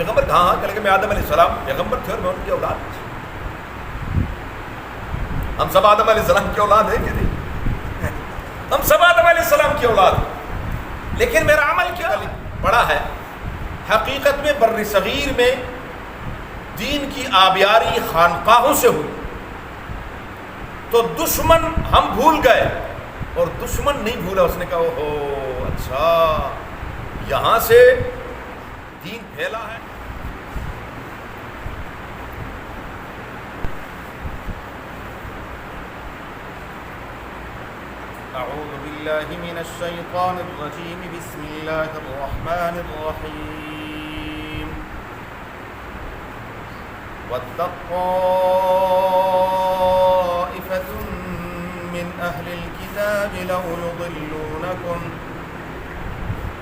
پیغمبر کہاں؟ کہنے کہ میں آدم علیہ السلام پیغمبر تھے اور میں ان کی اولاد تھی. ہم سب آدم علیہ السلام کی اولاد ہیں کہ نہیں؟ ہم سب آدم علیہ السلام کی اولاد ہیں. لیکن میرا عمل کیا بڑا ہے. حقیقت میں بر صغیر میں دین کی آبیاری خانقاہوں سے ہوئی تو دشمن ہم بھول گئے اور دشمن نہیں بھولا. اس نے کہا اوہ اچھا یہاں سے دین پھیلا ہے. اعوذ باللہ من الشیطان الرجیم بسم اللہ الرحمن الرحیم. وَاتَّقَ طَائِفَةٌ مِّنْ أَهْلِ الْكِتَابِ لَوْ يُضِلُّونَكُمْ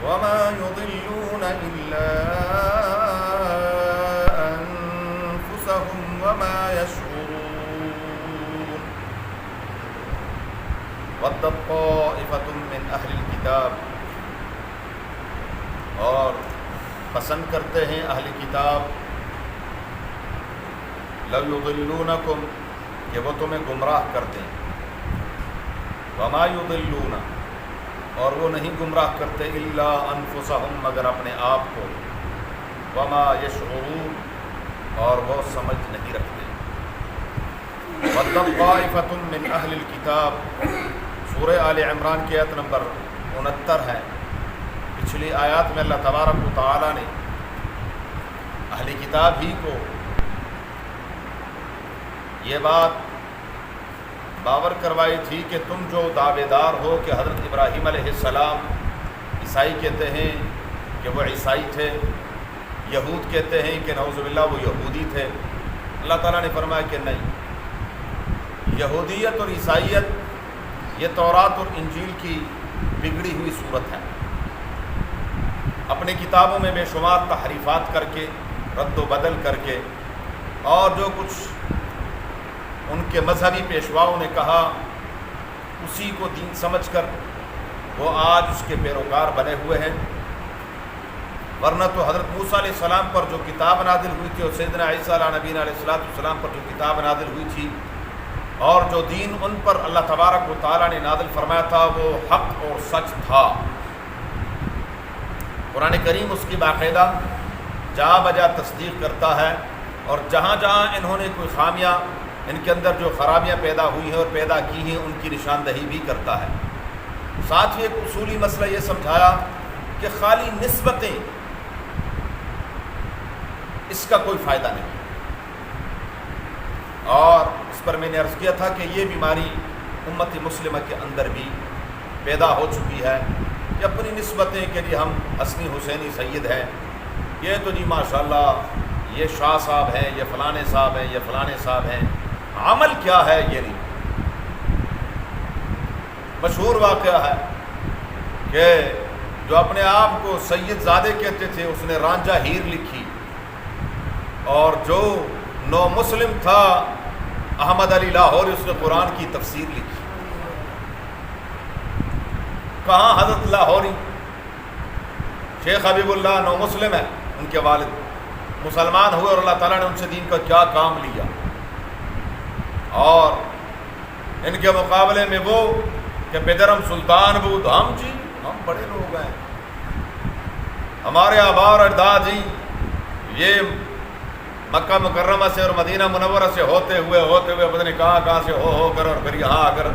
وَمَا يُضِلُّونَ إِلَّا أَنفُسَهُمْ وَمَا يَشْعُرُونَ. وَاتَّقَ طَائِفَةٌ مِّنْ أَهْلِ الْكِتَابِ، اور پسند کرتے ہیں اہل کتاب، لَوْ يُضِلُّونَكُمْ کہ وہ تمہیں گمراہ کر دیں. وَمَا يُضِلُّونَ اور وہ نہیں گمراہ کرتے إِلَّا أَنفُسَهُمْ مگر اپنے آپ کو. وَمَا يَشْعُرُونَ اور وہ سمجھ نہیں رکھتے. وَاتَّقَ طَائِفَةٌ مِّنْ أَهْلِ الْكِتَابِ سورہ آل عمران کی آیت نمبر 69 ہے. پچھلی آیات میں اللہ تبارک و تعالی نے اہل کتاب ہی کو یہ بات باور کروائی تھی کہ تم جو دعوے دار ہو کہ حضرت ابراہیم علیہ السلام، عیسائی کہتے ہیں کہ وہ عیسائی تھے، یہود کہتے ہیں کہ نعوذ باللہ وہ یہودی تھے. اللہ تعالیٰ نے فرمایا کہ نہیں، یہودیت اور عیسائیت یہ تورات اور انجیل کی بگڑی ہوئی صورت ہے. اپنی کتابوں میں بے شمار تحریفات کر کے، رد و بدل کر کے، اور جو کچھ ان کے مذہبی پیشواؤں نے کہا اسی کو دین سمجھ کر وہ آج اس کے پیروکار بنے ہوئے ہیں. ورنہ تو حضرت موسیٰ علیہ السلام پر جو کتاب نازل ہوئی تھی اور سیدنا عیسیٰ علیہ نبینا علیہ السلام پر جو کتاب نازل ہوئی تھی اور جو دین ان پر اللہ تبارک و تعالیٰ نے نازل فرمایا تھا وہ حق اور سچ تھا. قرآن کریم اس کی باقاعدہ جا بجا تصدیق کرتا ہے، اور جہاں جہاں انہوں نے کوئی خامیاں، ان کے اندر جو خرابیاں پیدا ہوئی ہیں اور پیدا کی ہیں ان کی نشاندہی بھی کرتا ہے. ساتھ ہی ایک اصولی مسئلہ یہ سمجھایا کہ خالی نسبتیں اس کا کوئی فائدہ نہیں. اور اس پر میں نے عرض کیا تھا کہ یہ بیماری امت مسلمہ کے اندر بھی پیدا ہو چکی ہے کہ اپنی نسبتیں کہ جی ہم حسنی حسینی سید ہیں، یہ تو جی ماشاءاللہ یہ شاہ صاحب ہیں، یہ فلانے صاحب ہیں، یہ فلانے صاحب ہیں. عمل کیا ہے یہ نہیں. مشہور واقعہ ہے کہ جو اپنے آپ کو سید زادے کہتے تھے اس نے رانجھا ہیر لکھی، اور جو نو مسلم تھا احمد علی لاہوری اس نے قرآن کی تفسیر لکھی. کہاں حضرت لاہوری؟ شیخ حبیب اللہ نو مسلم ہے، ان کے والد مسلمان ہوئے اور اللہ تعالیٰ نے ان سے دین کا کیا کام لیا. اور ان کے مقابلے میں وہ کہ بیدرم سلطان بود، ہم جی ہم بڑے لوگ ہیں، ہمارے آبا اور اجداد جی یہ مکہ مکرمہ سے اور مدینہ منورہ سے ہوتے ہوئے پتہ نہیں کہاں سے ہو کر اور پھر یہاں آ کر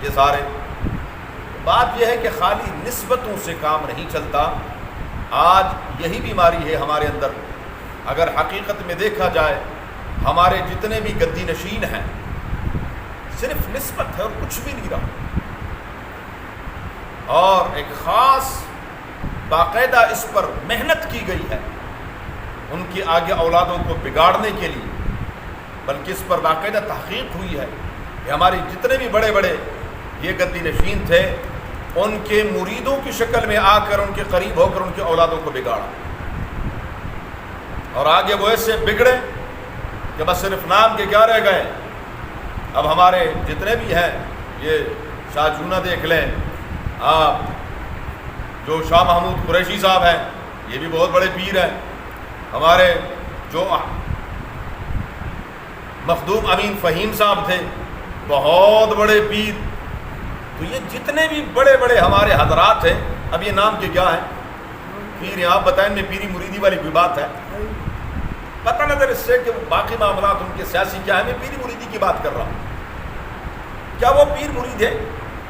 یہ سارے. بات یہ ہے کہ خالی نسبتوں سے کام نہیں چلتا. آج یہی بیماری ہے ہمارے اندر. اگر حقیقت میں دیکھا جائے ہمارے جتنے بھی گدی نشین ہیں صرف نسبت ہے اور کچھ بھی نہیں رہا. اور ایک خاص باقاعدہ اس پر محنت کی گئی ہے ان کی آگے اولادوں کو بگاڑنے کے لیے، بلکہ اس پر باقاعدہ تحقیق ہوئی ہے کہ ہماری جتنے بھی بڑے بڑے یہ گدی نشین تھے ان کے مریدوں کی شکل میں آ کر ان کے قریب ہو کر ان کے اولادوں کو بگاڑا، اور آگے وہ ایسے بگڑے کہ بس صرف نام کے کیا رہ گئے. اب ہمارے جتنے بھی ہیں یہ شاہ جونہ دیکھ لیں آپ، جو شاہ محمود قریشی صاحب ہیں یہ بھی بہت بڑے پیر ہیں، ہمارے جو مخدوم امین فہیم صاحب تھے، بہت بڑے پیر. تو یہ جتنے بھی بڑے بڑے ہمارے حضرات ہیں، اب یہ نام کے کیا ہیں پیر ہیں، آپ بتائیں میں پیری مریدی والی کوئی بات ہے؟ پتہ نظر اس سے کہ باقی معاملات ان کے سیاسی کیا ہے، میں پیری مریدی کی بات کر رہا ہوں. کیا وہ پیر مرید ہے؟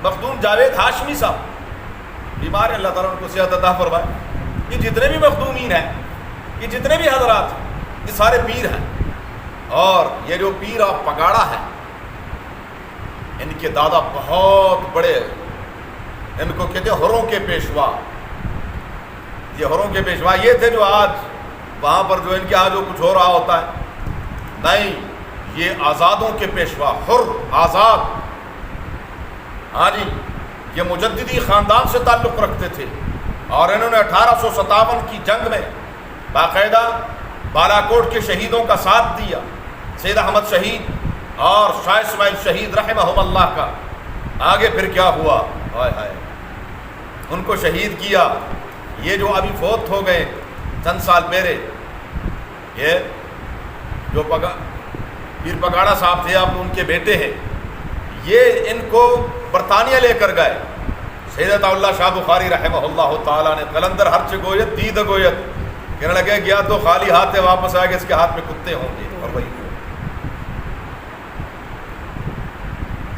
مخدوم جاوید ہاشمی صاحب بیمار ہیں، اللہ تعالیٰ ان کو صحت عطا فرمائے. یہ جتنے بھی مخدومین ہیں، یہ جتنے بھی حضرات ہیں، یہ سارے پیر ہیں. اور یہ جو پیر آپ پگاڑا ہے، ان کے دادا بہت بڑے، ان کو کہتے ہیں ہروں کے پیشوا. یہ ہروں کے پیشوا یہ تھے جو آج وہاں پر جو ان کے یہاں جو کچھ ہو رہا ہوتا ہے، نہیں، یہ آزادوں کے پیشوا، حر آزاد. ہاں جی، یہ مجددی خاندان سے تعلق رکھتے تھے، اور انہوں نے 1857 کی جنگ میں باقاعدہ بالاکوٹ کے شہیدوں کا ساتھ دیا، سید احمد شہید اور شاہ اسماعیل شہید رحمہم اللہ کا. آگے پھر کیا ہوا، ہائے ہائے، ان کو شہید کیا. یہ جو ابھی فوت ہو گئے چند سال پہلے، یہ جو پیر پگاڑا صاحب تھے، آپ ان کے بیٹے ہیں، یہ ان کو برطانیہ لے کر گئے. سید اللہ شاہ بخاری رحمہ اللہ تعالیٰ نے قلندر ہرچ گویت دید گویت، کہنے لگے گیا تو خالی ہاتھ واپس آئے گا، اس کے ہاتھ میں کتے ہوں گے. اور وہی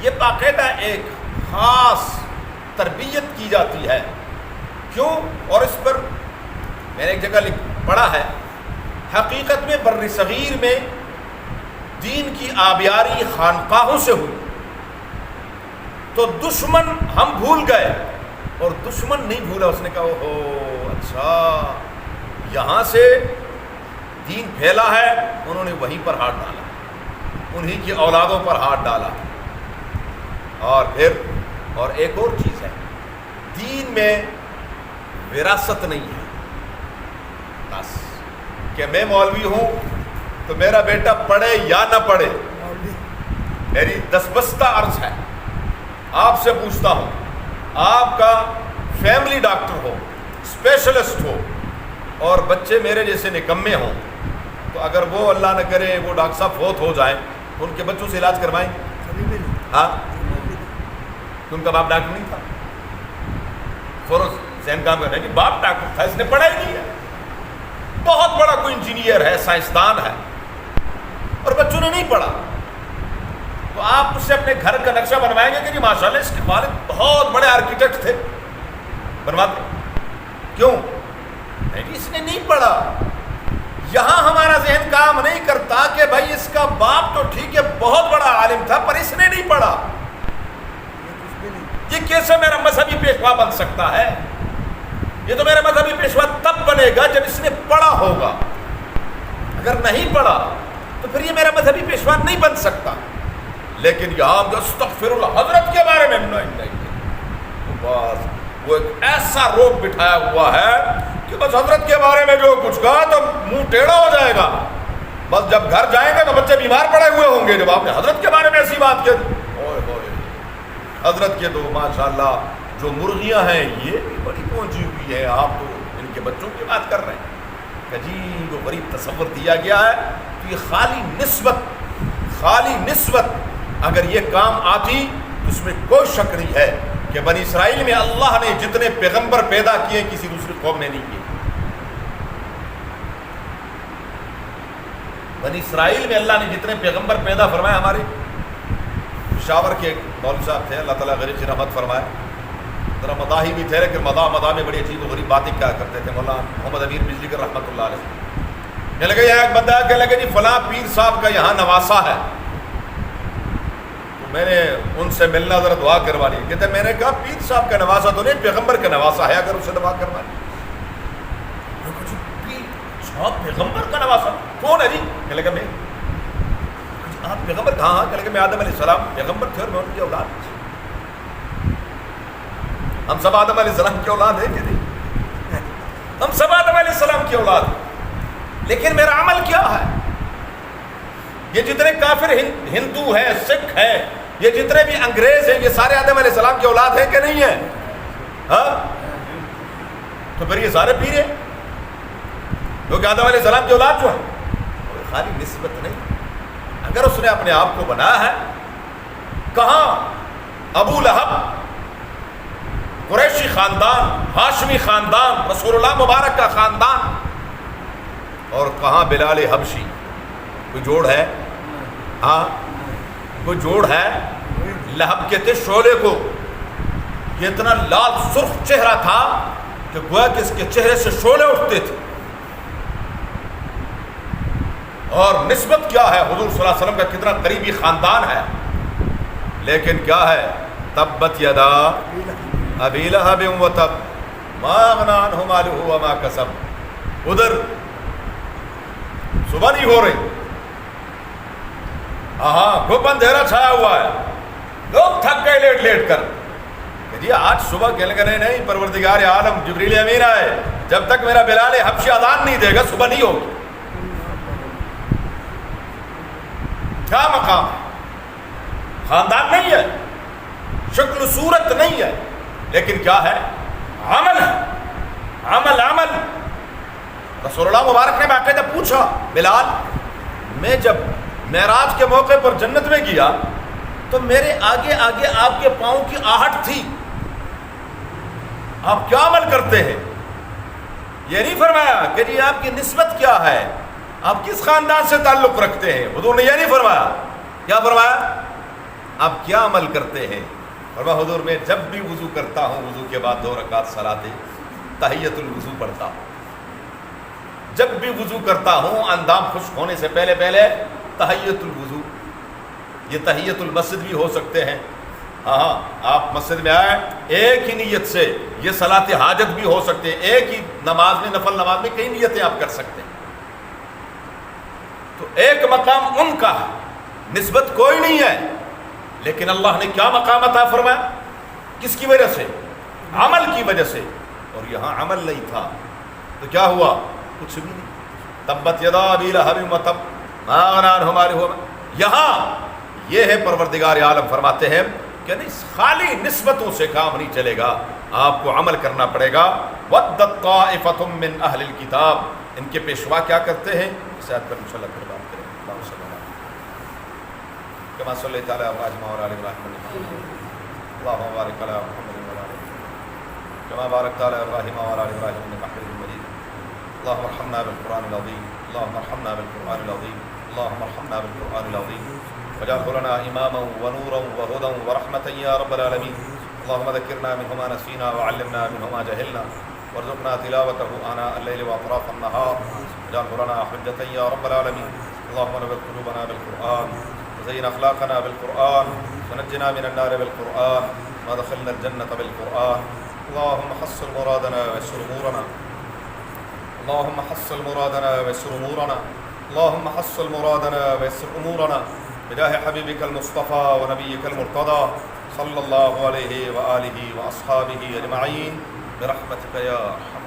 یہ باقاعدہ ایک خاص تربیت کی جاتی ہے. کیوں؟ اور اس پر میں نے ایک جگہ پڑھا ہے، حقیقت میں بر صغیر میں دین کی آبیاری خانقاہوں سے ہوئی، تو دشمن ہم بھول گئے اور دشمن نہیں بھولا. اس نے کہا اوہ اچھا یہاں سے دین پھیلا ہے، انہوں نے وہیں پر ہاتھ ڈالا، انہی کی اولادوں پر ہاتھ ڈالا. اور پھر اور ایک اور چیز ہے، دین میں وراثت نہیں ہے. بس کہ میں مولوی ہوں تو میرا بیٹا پڑھے یا نہ پڑھے، میری دستبستہ عرض ہے. آپ سے پوچھتا ہوں، آپ کا فیملی ڈاکٹر ہو، اسپیشلسٹ ہو، اور بچے میرے جیسے نکمے ہوں، تو اگر وہ اللہ نہ کرے وہ ڈاکٹر صاحب فوت ہو جائیں تو ان کے بچوں سے علاج کروائیں؟ ہاں، ان کا باپ ڈاکٹر نہیں تھا؟ فوراً ذہن کام کر رہے ہیں کہ باپ ڈاکٹر تھا، اس نے پڑھا ہی نہیں ہے، بہت بڑا کوئی انجینئر ہے، سائنسدان ہے، اور بچوں نے نہیں پڑھا. تو آپ اس سے اپنے گھر کا نقشہ بنوائیں گے کہ جی ماشاءاللہ اس کے والد بہت بڑے آرکیٹیکٹ تھے، بنواتے؟ کیوں؟ نہیں جی اس نے نہیں پڑھا. یہاں ہمارا ذہن کام نہیں کرتا کہ بھائی اس کا باپ تو ٹھیک ہے بہت بڑا عالم تھا پر اس نے نہیں پڑھا. یہ کیسے میرا مذہبی پیشوا بن سکتا ہے؟ یہ تو میرا مذہبی پیشوا تب بنے گا جب اس نے پڑھا ہوگا. اگر نہیں پڑھا تو پھر یہ میرا مذہبی پیشوا نہیں بن سکتا. لیکن یہاں جو استغفر اللہ حضرت کے بارے میں نہیں، بس وہ ایک ایسا روپ بٹھایا ہوا ہے کہ بس حضرت کے بارے میں جو کچھ کہا تو منہ ٹیڑھا ہو جائے گا. بس جب گھر جائیں گے تو بچے بیمار پڑے ہوئے ہوں گے جب آپ نے حضرت کے بارے میں ایسی بات کی. حضرت کے تو ماشاءاللہ جو مرغیاں ہیں یہ بھی بڑی پہنچی ہوئی ہے، آپ تو ان کے بچوں کی بات کر رہے ہیں. عجیب و غریب تصور دیا گیا ہے. تو یہ خالی نسبت اگر یہ کام آتی تو اس میں کوئی شک نہیں ہے کہ بنی اسرائیل میں اللہ نے جتنے پیغمبر پیدا کیے کسی دوسری قوم نے نہیں کیے. بنی اسرائیل میں اللہ نے جتنے پیغمبر پیدا فرمائے، ہمارے پشاور کے ایک مولوی صاحب تھے، اللہ تعالیٰ غریب سے رحمت فرمائے، ذرا مداحی بھی تھے لیکن مداح میں بڑی عجیب و غریب باتیں کیا کرتے تھے. مولانا محمد امیر بجلی کر رحمۃ اللہ علیہ کہنے لگے یہاں ایک بندہ کہنے لگے جی فلاں پیر صاحب کا یہاں نواسا ہے، تو میں نے ان سے ملنا ذرا دعا کروا لی. کہتے میں نے کہا پیر صاحب کا نواسا تو نہیں، پیغمبر کا نواسا ہے، اگر اسے دعا کروا لی. پیغمبر کا نواسا کون ہے جی؟ کہنے لگا میں. آپ پیغمبر کہاں؟ کہنے لگے میں آدم علیہ السلام پیغمبر تھے اور میں ان کی اولاد تھی. ہم سب آدم علیہ السلام کی اولاد ہیں کہ نہیں؟ ہم سب آدم علیہ السلام کی اولاد ہیں، لیکن میرا عمل کیا ہے؟ یہ جتنے کافر ہندو ہیں، سکھ ہیں، یہ جتنے بھی انگریز ہیں، یہ سارے آدم علیہ السلام کی اولاد ہیں کہ نہیں ہیں؟ ہاں، تو پھر یہ سارے پیر ہیں. کیونکہ آدم علیہ السلام کی اولاد جو ہے وہ خالی نسبت نہیں، اگر اس نے اپنے آپ کو بنایا ہے، کہاں ابو لہب قریشی خاندان، ہاشمی خاندان، رسول اللہ مبارک کا خاندان، اور کہاں بلال حبشی، کوئی جوڑ ہے؟ ہاں کوئی جوڑ ہے؟ لہب کہتے شعلے کو، یہ اتنا لال سرخ چہرہ تھا کہ گویا کہ اس کے چہرے سے شعلے اٹھتے تھے، اور نسبت کیا ہے حضور صلی اللہ علیہ وسلم کا کتنا قریبی خاندان ہے، لیکن کیا ہے؟ تبت یدا ابی لہب وتب ما اغنی عنہ مالہ وما کسب، ادھر صبح نہیں ہو رہی، ہاں خوب اندھیرا چھایا ہوا ہے، لوگ تھک گئے لیٹ لیٹ کر کہ جی آج صبح کہنے لگے نہیں پروردگار عالم جبریل امین آئے، جب تک میرا بلال حبشی اذان نہیں دے گا صبح نہیں ہوگی۔ کیا مقام ہے؟ خاندان نہیں ہے، شکل صورت نہیں ہے، لیکن کیا ہے؟ عمل ہے، عمل عمل۔ رسول اللہ مبارک نے باقاعدہ پوچھا بلال، میں جب معراج کے موقع پر جنت میں گیا تو میرے آگے آگے آپ کے پاؤں کی آہٹ تھی، آپ کیا عمل کرتے ہیں؟ یہ نہیں فرمایا کہ جی آپ کی نسبت کیا ہے، آپ کس خاندان سے تعلق رکھتے ہیں، حضور نے یہ نہیں فرمایا، کیا فرمایا؟ آپ کیا عمل کرتے ہیں؟ فرمایا حضور میں جب بھی وضو کرتا ہوں وضو کے بعد 2 رکعت صلاۃ تحیۃ الوضو پڑھتا ہوں، جب بھی وضو کرتا ہوں اندام خشک ہونے سے پہلے تحیۃ الوضو، یہ تحیۃ المسجد بھی ہو سکتے ہیں، ہاں آپ مسجد میں آئے ایک ہی نیت سے، یہ صلاۃ حاجت بھی ہو سکتے ہیں، ایک ہی نماز میں نفل نماز میں کئی نیتیں آپ کر سکتے ہیں، تو ایک مقام ان کا ہے، نسبت کوئی نہیں ہے، لیکن اللہ نے کیا مقام عطا فرمایا؟ کس کی وجہ سے؟ عمل کی وجہ سے، اور یہاں عمل نہیں تھا تو کیا ہوا؟ کچھ بھی نہیں۔ تبت یدا ابی لہب وتب ما اغنی عنہ مالہ وما، یہاں یہ ہے پروردگار عالم فرماتے ہیں کہ نہیں خالی نسبتوں سے کام نہیں چلے گا، آپ کو عمل کرنا پڑے گا۔ ودت طائفۃ من اہل الکتاب، ان کے پیشوا کیا کرتے ہیں؟ اس آیت پر انشاءاللہ پھر بات کریں گے۔ اللہم صلی اللہ کما صلیت علی ابراہیم وعلی آل ابراہیم، اللہم بارک علی محمد وعلی آل محمد کما بارکت علی ابراہیم وعلی آل ابراہیم انک حمید مجید۔ اللہم ارحمنا بالقرآن العظیم، اللہم ارحمنا بالقرآن العظیم، اللہم ارحمنا بالقرآن العظیم واجعله لنا اماما ونورا وهدى ورحمة يا رب العالمين۔ اللهم ذكرنا منه ما نسينا وعلمنا منه ما جهلنا وارزقنا تلاوته آناء الليل واطراف النهار واجعله لنا حجة يا رب العالمين۔ اللهم نور قلوبنا بالقرآن وزين اخلاقنا بالقرآن ونجنا من النار بالقرآن وادخلنا الجنة بالقرآن۔ اللهم حصل مرادنا ويسر امورنا، اللهم حصل مرادنا ويسر امورنا، اللهم حصل مرادنا ويسر امورنا بجاه حبيبك المصطفى ونبيك المرتضى صلى الله عليه وآله وأصحابه أجمعين برحمتك يا أرحم